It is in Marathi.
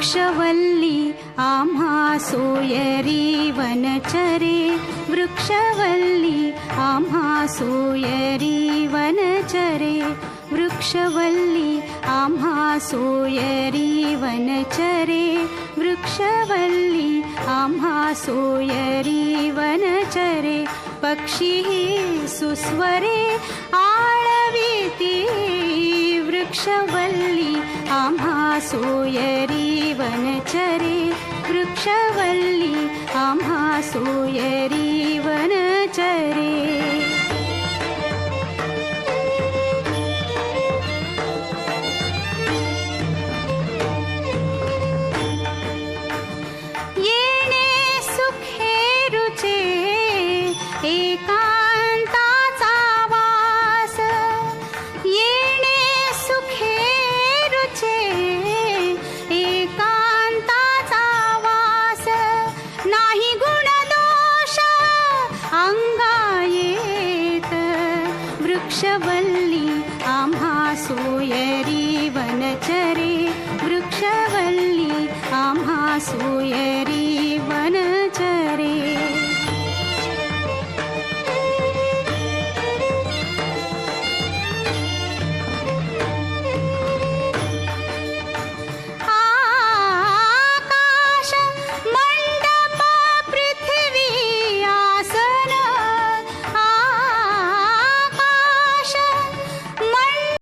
वृक्षवल्ली आम्हा सोयरी वनचरे, वृक्षवल्ली आम्हा सोयरी वनचरे, वृक्षवल्ली आम्हा सोयरी वनचरे, वृक्षवल्ली आम्हा सोयरी वनचरे. पक्षी सुस्वरे आळविती, वृक्षवल्ली आम्हा सोयरी वनचरे, वृक्षवल्ली आम्हा सोयरी वनचरे. येणे सुखे रुचे एकांताचा वास, येणे सुखे रुचे एकांताचा वास. नाही गुणदोष अंगा येत, वृक्षवल्ली आम्हा सोयरी वनचरे, वृक्षवल्ली आम्हा सोयरी वनचरे.